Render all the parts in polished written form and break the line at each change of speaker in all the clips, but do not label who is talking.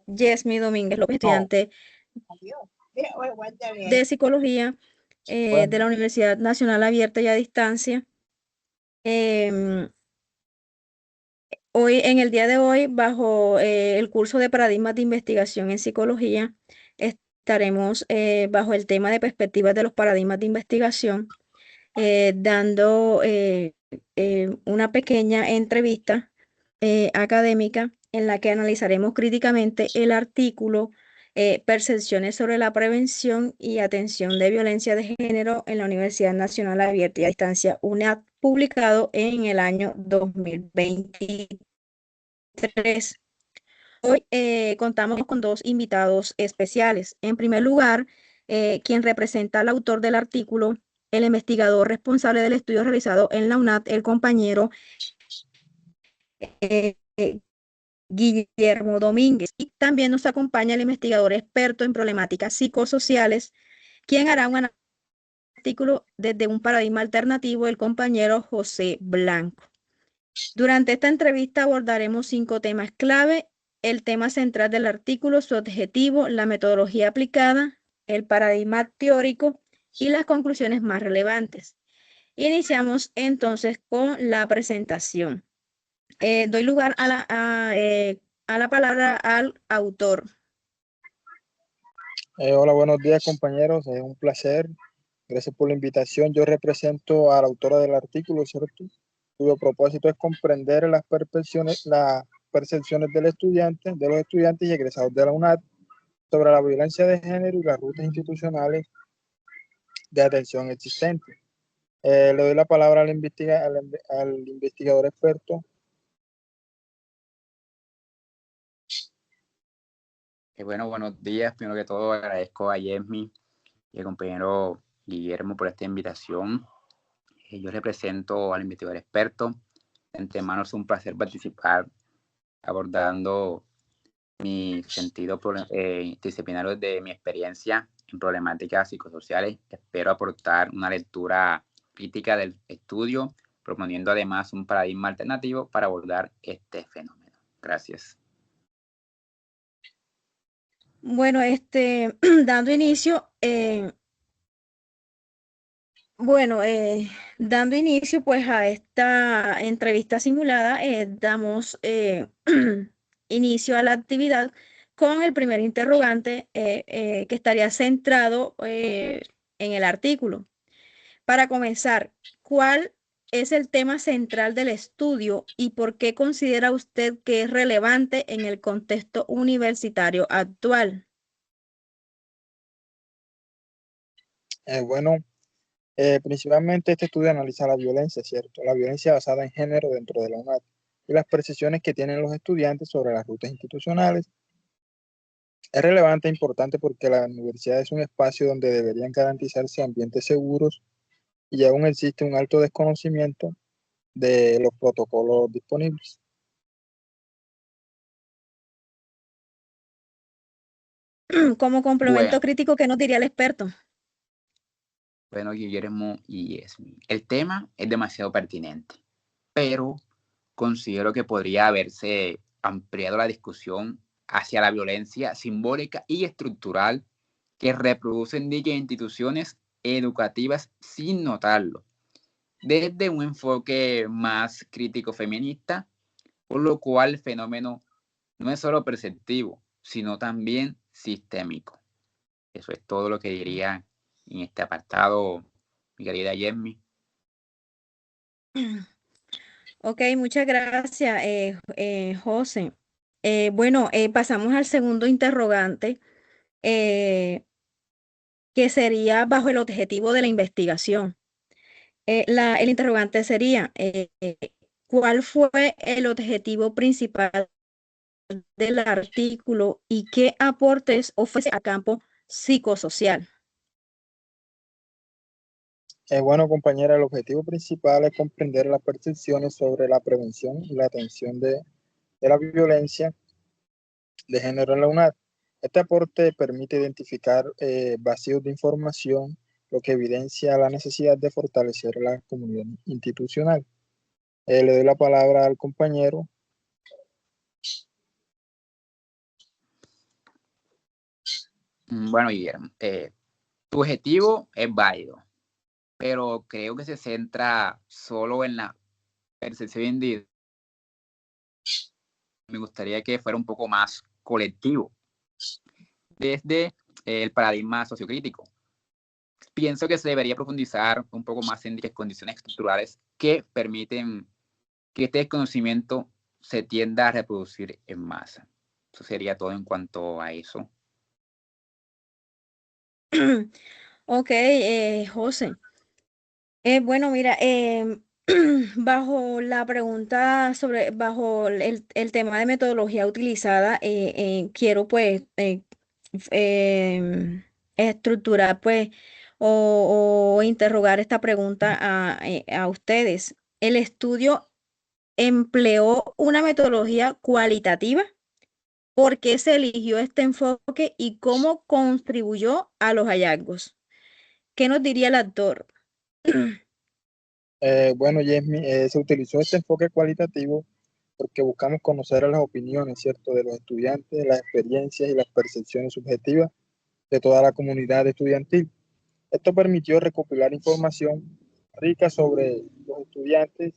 Yesmi Domínguez López,
No.
estudiante de Psicología de la
Bueno,
Universidad Nacional Abierta y a Distancia. Em, Hoy, en el día de hoy, bajo el curso de Paradigmas de Investigación en Psicología, estaremos bajo el tema de perspectivas de los paradigmas de investigación, dando una pequeña entrevista académica en la que analizaremos críticamente el artículo Percepciones sobre la prevención y atención de violencia de género en la Universidad Nacional Abierta y a Distancia, UNAD, publicado en el año 2023. Hoy contamos con dos invitados especiales. En primer lugar, quien representa al autor del artículo, el investigador responsable del estudio realizado en la UNAD, el compañero eh, eh, Guillermo Domínguez. Y también nos acompaña el investigador experto en problemáticas psicosociales, quien hará un artículo desde un paradigma alternativo, el compañero José Blanco. Durante esta entrevista abordaremos 5 temas clave: el tema central del artículo, su objetivo, la metodología aplicada, el paradigma teórico y las conclusiones más relevantes. Iniciamos entonces con la presentación. Doy lugar a la palabra al autor.
hola, buenos días compañeros, es un placer. Gracias por la invitación. Yo represento a la autora del artículo, ¿cierto? Cuyo propósito es comprender las percepciones de los estudiantes y egresados de la UNAD sobre la violencia de género y las rutas institucionales de atención existentes. Le doy la palabra al investigador experto.
Bueno, buenos días. Primero que todo, agradezco a Yesmi y al compañero Guillermo por esta invitación. Yo represento al investigador experto. De antemano es un placer participar abordando mi sentido disciplinario de mi experiencia en problemáticas psicosociales. Espero aportar una lectura crítica del estudio, proponiendo además un paradigma alternativo para abordar este fenómeno. Gracias.
Bueno, dando inicio, dando inicio pues a esta entrevista simulada, damos inicio a la actividad con el primer interrogante que estaría centrado en el artículo. Para comenzar, ¿cuál es el tema central del estudio y por qué considera usted que es relevante en el contexto universitario actual?
Bueno, principalmente este estudio analiza la violencia, ¿cierto? La violencia basada en género dentro de la UNAD y las percepciones que tienen los estudiantes sobre las rutas institucionales. Es relevante e importante porque la universidad es un espacio donde deberían garantizarse ambientes seguros y aún existe un alto desconocimiento de los protocolos disponibles.
Como complemento
Bueno.
crítico, ¿qué nos diría el experto?
Bueno, Guillermo y Esmi, el tema es demasiado pertinente, pero considero que podría haberse ampliado la discusión hacia la violencia simbólica y estructural que reproducen dichas instituciones educativas sin notarlo, desde un enfoque más crítico feminista, por lo cual el fenómeno no es solo perceptivo, sino también sistémico. Eso es todo lo que diría en este apartado, mi querida Yesmi.
Ok, muchas gracias, José. Pasamos al segundo interrogante, eh, que sería bajo el objetivo de la investigación. El interrogante sería, ¿cuál fue el objetivo principal del artículo y qué aportes ofrece a campo psicosocial?
Bueno, compañera, el objetivo principal es comprender las percepciones sobre la prevención y la atención de la violencia de género en la UNAD. Este aporte permite identificar vacíos de información, lo que evidencia la necesidad de fortalecer la comunidad institucional. Le doy la palabra al compañero.
Bueno, Guillermo, tu objetivo es válido, pero creo que se centra solo en la percepción individual. Me gustaría que fuera un poco más colectivo, desde el paradigma sociocrítico. Pienso que se debería profundizar un poco más en las condiciones estructurales que permiten que este desconocimiento se tienda a reproducir en masa. Eso sería todo en cuanto a eso.
Ok, José. Bueno, mira, bajo la pregunta bajo el tema de metodología utilizada, quiero pues estructurar pues o interrogar esta pregunta a ustedes. ¿El estudio empleó una metodología cualitativa? ¿Por qué se eligió este enfoque y cómo contribuyó a los hallazgos? ¿Qué nos diría el autor?
Bueno, Yesmi, se utilizó este enfoque cualitativo porque buscamos conocer las opiniones, ¿cierto?, de los estudiantes, las experiencias y las percepciones subjetivas de toda la comunidad estudiantil. Esto permitió recopilar información rica sobre los estudiantes,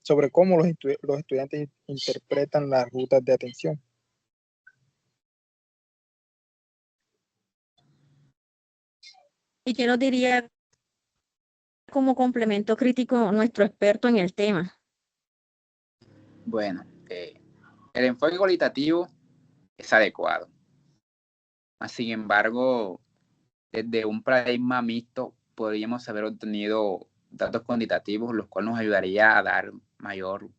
sobre cómo los estudiantes interpretan las rutas de atención.
¿Y qué nos diría como complemento crítico nuestro experto en el tema?
Bueno, el enfoque cualitativo es adecuado. Sin embargo, desde un paradigma mixto podríamos haber obtenido datos cuantitativos, los cuales nos ayudaría a dar mayor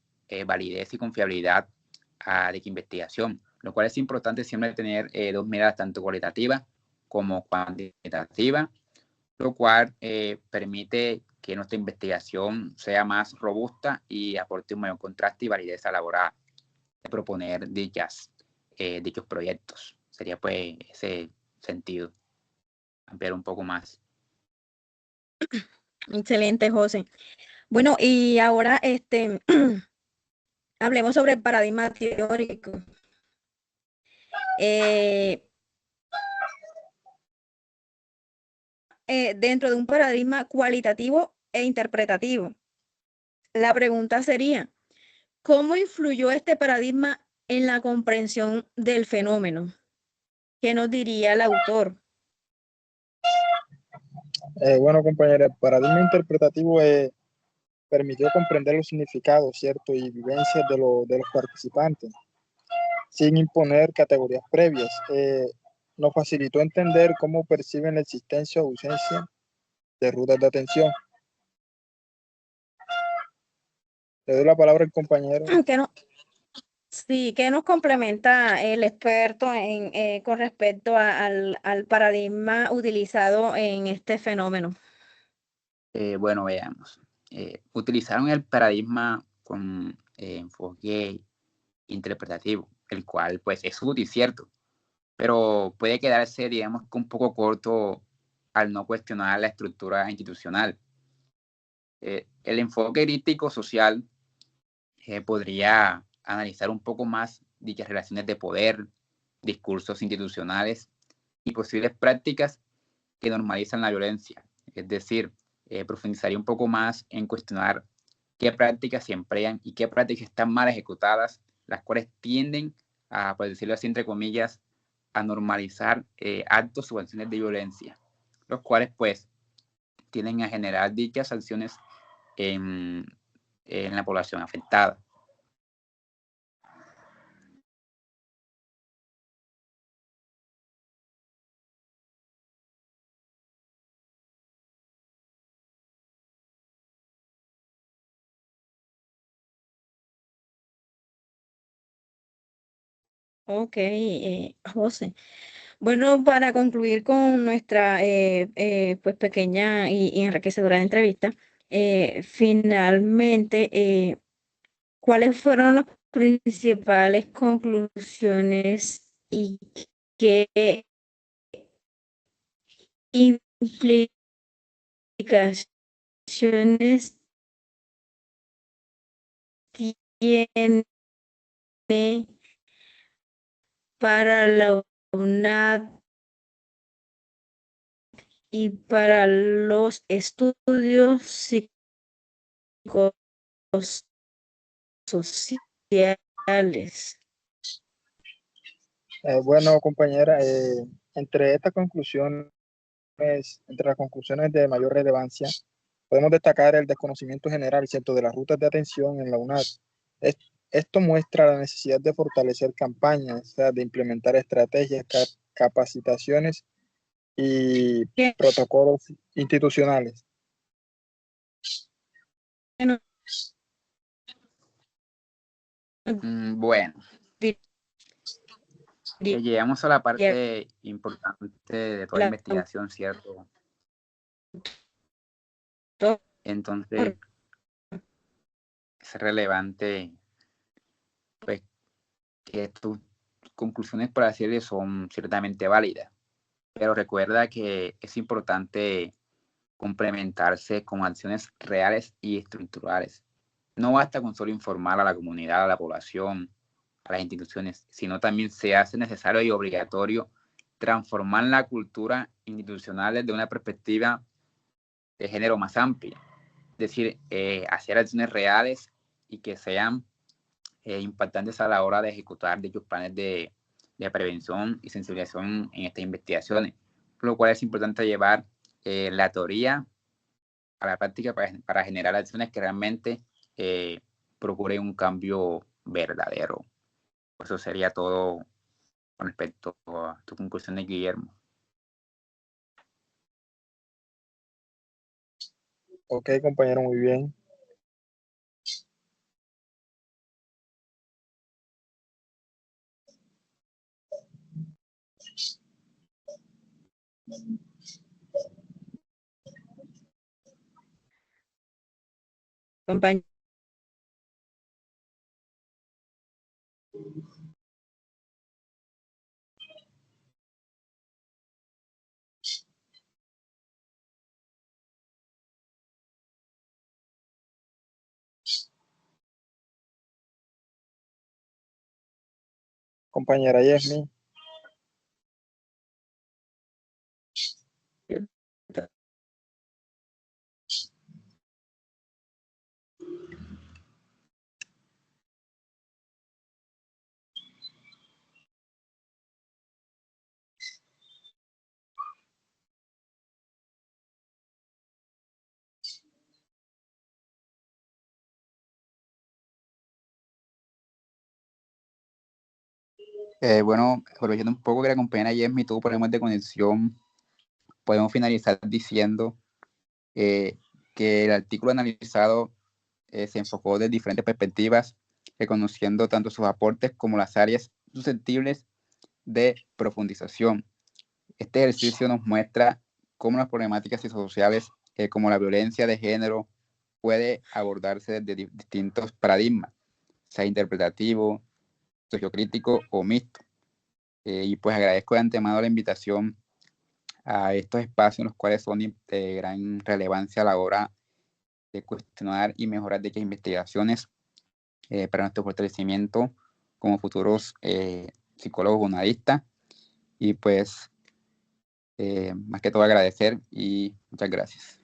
validez y confiabilidad a dicha investigación, lo cual es importante siempre tener dos miradas, tanto cualitativa como cuantitativa, lo cual permite que nuestra investigación sea más robusta y aporte un mayor contraste y validez a la hora de proponer dichos proyectos. Sería pues ese sentido, ampliar un poco más.
Excelente, José. Bueno, y ahora hablemos sobre el paradigma teórico. Eh, Dentro de un paradigma cualitativo e interpretativo. La pregunta sería, ¿cómo influyó este paradigma en la comprensión del fenómeno? ¿Qué nos diría el autor?
Bueno, compañera, el paradigma interpretativo permitió comprender los significados, ¿cierto?, y vivencias de los participantes, sin imponer categorías previas. Nos facilitó entender cómo perciben la existencia o ausencia de rutas de atención. Le doy la palabra al compañero.
¿Qué no, sí, ¿qué nos complementa el experto con respecto al paradigma utilizado en este fenómeno?
Bueno, veamos. Utilizaron el paradigma con enfoque interpretativo, el cual pues es útil, cierto, pero puede quedarse, digamos, un poco corto al no cuestionar la estructura institucional. El enfoque crítico social podría analizar un poco más dichas relaciones de poder, discursos institucionales y posibles prácticas que normalizan la violencia. Es decir, profundizaría un poco más en cuestionar qué prácticas se emplean y qué prácticas están mal ejecutadas, las cuales tienden a, por decirlo así, entre comillas, a normalizar actos o acciones de violencia, los cuales pues tienden a generar dichas sanciones en, en la población afectada.
Ok, José. Bueno, para concluir con nuestra pues pequeña y enriquecedora entrevista, finalmente, ¿cuáles fueron las principales conclusiones y qué implicaciones tiene para la UNAD Y para los estudios psicosociales.
Bueno, compañera, entre estas conclusiones, entre las conclusiones de mayor relevancia, podemos destacar el desconocimiento general, ¿cierto?, de las rutas de atención en la UNAD. Es- Esto muestra la necesidad de fortalecer campañas, o sea, de implementar estrategias, capacitaciones y
¿Qué?
protocolos institucionales.
Bueno,
Diría
llegamos a la parte importante de toda
el
investigación, ¿cierto?
autor
Entonces, es relevante, pues, que tus conclusiones, por así decirlo, son ciertamente válidas, pero recuerda que es importante complementarse con acciones reales y estructurales. No basta con solo informar a la comunidad, a la población, a las instituciones, sino también se hace necesario y obligatorio transformar la cultura institucional desde una perspectiva de género más amplia, es decir, hacer acciones reales y que sean impactantes a la hora de ejecutar dichos planes de prevención y sensibilización en estas investigaciones, por lo cual es importante llevar la teoría a la práctica para generar acciones que realmente procuren un cambio verdadero. Eso sería todo con respecto a tu conclusión, Guillermo.
Ok, compañero, muy bien.
compañero.
Compañera Yesmi.
Bueno, aprovechando un poco que la compañera Yesmi tuvo problemas de conexión, podemos finalizar diciendo que el artículo analizado se enfocó de diferentes perspectivas, reconociendo tanto sus aportes como las áreas susceptibles de profundización. Este ejercicio nos muestra cómo las problemáticas sociales, como la violencia de género, puede abordarse desde distintos paradigmas, sea interpretativo, sociocrítico o mixto. Y pues agradezco de antemano la invitación a estos espacios en los cuales son de gran relevancia a la hora de cuestionar y mejorar dichas investigaciones para nuestro fortalecimiento como futuros psicólogos bonadistas. Y pues, más que todo agradecer y muchas gracias.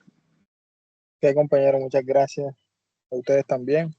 Ok, compañero, muchas gracias. A ustedes también.